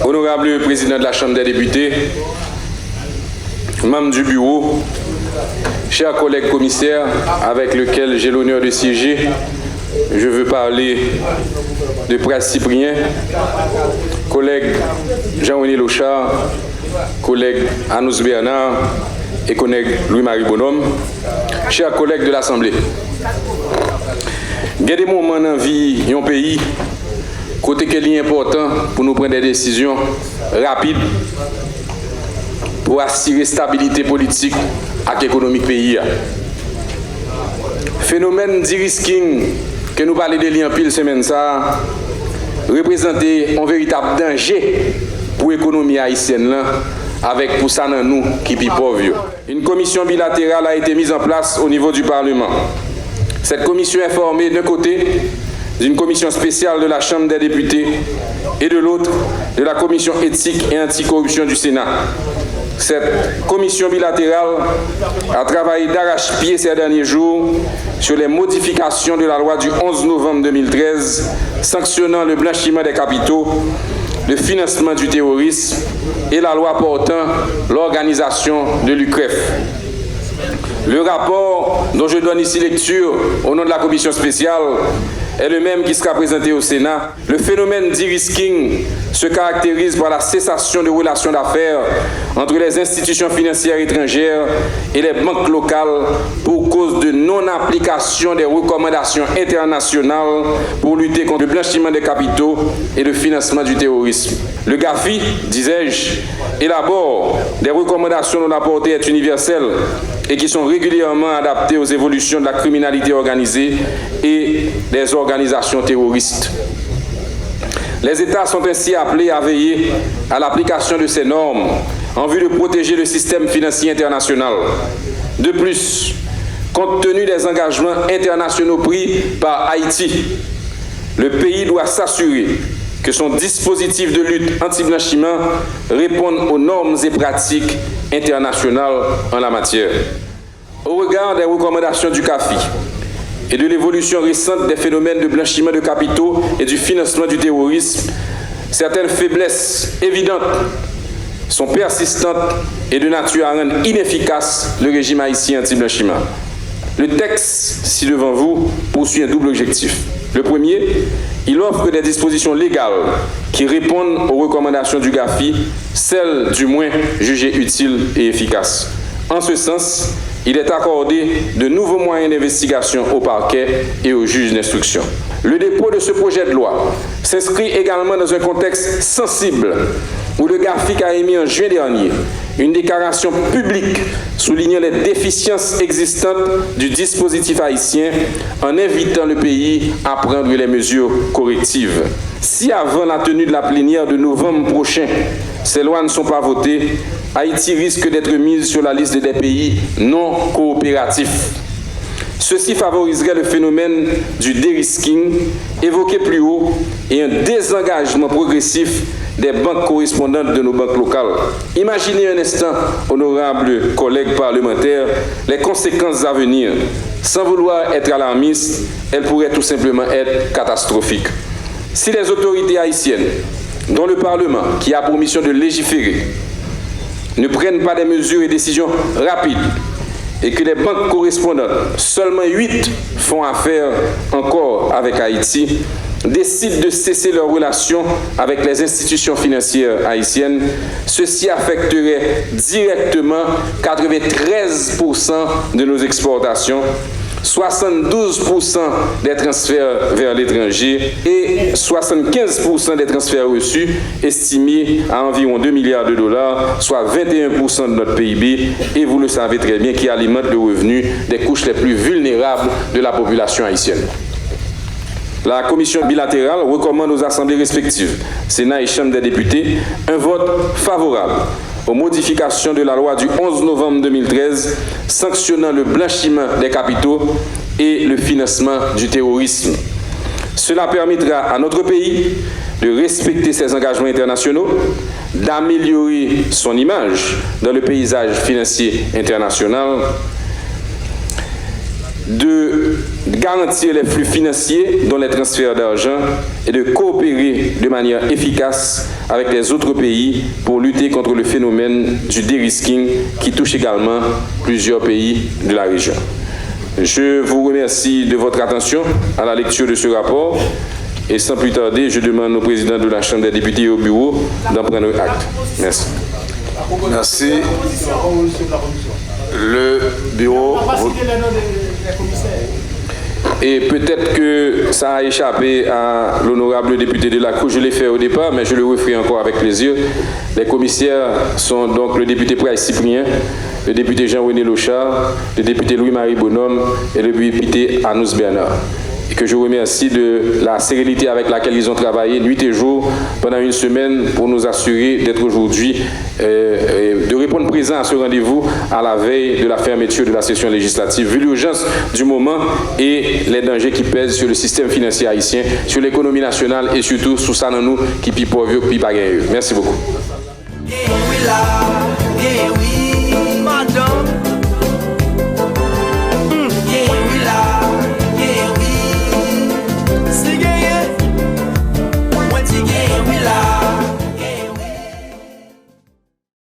Honorable Président de la Chambre des députés, membres du bureau, chers collègues commissaires avec lesquels j'ai l'honneur de siéger, je veux parler de Prince Cyprien, collègue Jean-René Lochard, collègue Anous Bernard et collègue Louis-Marie Bonhomme, chers collègues de l'Assemblée. Il y a des moments dans la vie d'un pays côté qu'il est important pour nous prendre des décisions rapides pour assurer la stabilité politique et économique pays. Phénomène de-risking que nous parlons de l'en pile semaine ça représente un véritable danger pour l'économie haïtienne là, avec pour ça nous qui sommes pauvres. Une commission bilatérale a été mise en place au niveau du Parlement. Cette commission est formée d'un côté d'une commission spéciale de la Chambre des députés et de l'autre de la commission éthique et anticorruption du Sénat. Cette commission bilatérale a travaillé d'arrache-pied ces derniers jours sur les modifications de la loi du 11 novembre 2013 sanctionnant le blanchiment des capitaux, le financement du terrorisme et la loi portant l'organisation de l'UCREF. Le rapport dont je donne ici lecture au nom de la commission spéciale est le même qui sera présenté au Sénat. Le phénomène de-risking se caractérise par la cessation de relations d'affaires entre les institutions financières étrangères et les banques locales pour cause de non-application des recommandations internationales pour lutter contre le blanchiment des capitaux et le financement du terrorisme. Le GAFI, disais-je, élabore des recommandations dont la portée est universelle et qui sont régulièrement adaptées aux évolutions de la criminalité organisée et des organisations terroristes. Les États sont ainsi appelés à veiller à l'application de ces normes en vue de protéger le système financier international. De plus, compte tenu des engagements internationaux pris par Haïti, le pays doit s'assurer que son dispositif de lutte anti-blanchiment réponde aux normes et pratiques internationales en la matière. Au regard des recommandations du CAFI et de l'évolution récente des phénomènes de blanchiment de capitaux et du financement du terrorisme, certaines faiblesses évidentes sont persistantes et de nature à rendre inefficace le régime haïtien anti-blanchiment. Le texte, ci devant vous, poursuit un double objectif. Le premier, il offre des dispositions légales qui répondent aux recommandations du GAFI, celles du moins jugées utiles et efficaces. En ce sens, il est accordé de nouveaux moyens d'investigation au parquet et aux juges d'instruction. Le dépôt de ce projet de loi s'inscrit également dans un contexte sensible où le GAFIC a émis en juin dernier une déclaration publique soulignant les déficiences existantes du dispositif haïtien en invitant le pays à prendre les mesures correctives. Si avant la tenue de la plénière de novembre prochain, ces lois ne sont pas votées, Haïti risque d'être mise sur la liste des pays non coopératifs. Ceci favoriserait le phénomène du de-risking évoqué plus haut et un désengagement progressif des banques correspondantes de nos banques locales. Imaginez un instant, honorables collègues parlementaires, les conséquences à venir. Sans vouloir être alarmiste, elles pourraient tout simplement être catastrophiques. Si les autorités haïtiennes, dont le Parlement, qui a pour mission de légiférer, ne prennent pas des mesures et décisions rapides, et que les banques correspondantes, seulement 8 font affaire encore avec Haïti, décident de cesser leurs relations avec les institutions financières haïtiennes, ceci affecterait directement 93% de nos exportations, 72% des transferts vers l'étranger et 75% des transferts reçus, estimés à environ 2 milliards de dollars, soit 21% de notre PIB, et vous le savez très bien, qui alimente le revenu des couches les plus vulnérables de la population haïtienne. La commission bilatérale recommande aux assemblées respectives, Sénat et Chambre des députés, un vote favorable aux modifications de la loi du 11 novembre 2013 sanctionnant le blanchiment des capitaux et le financement du terrorisme. Cela permettra à notre pays de respecter ses engagements internationaux, d'améliorer son image dans le paysage financier international de garantir les flux financiers, dont les transferts d'argent, et de coopérer de manière efficace avec les autres pays pour lutter contre le phénomène du dérisking qui touche également plusieurs pays de la région. Je vous remercie de votre attention à la lecture de ce rapport et sans plus tarder, je demande au président de la Chambre des députés et au bureau d'en prendre acte. Merci. Merci. Le bureau. Et peut-être que ça a échappé à l'honorable député de la Cour, je l'ai fait au départ, mais je le referai encore avec plaisir. Les commissaires sont donc le député Price Cyprien, le député Jean-René Lochard, le député Louis-Marie Bonhomme et le député Anous Bernard. Et que je remercie de la sérénité avec laquelle ils ont travaillé nuit et jour pendant une semaine pour nous assurer d'être aujourd'hui, de répondre présent à ce rendez-vous à la veille de la fermeture de la session législative, vu l'urgence du moment et les dangers qui pèsent sur le système financier haïtien, sur l'économie nationale et surtout sur ça dans nous qui pipo vieux, qui pas. Merci beaucoup.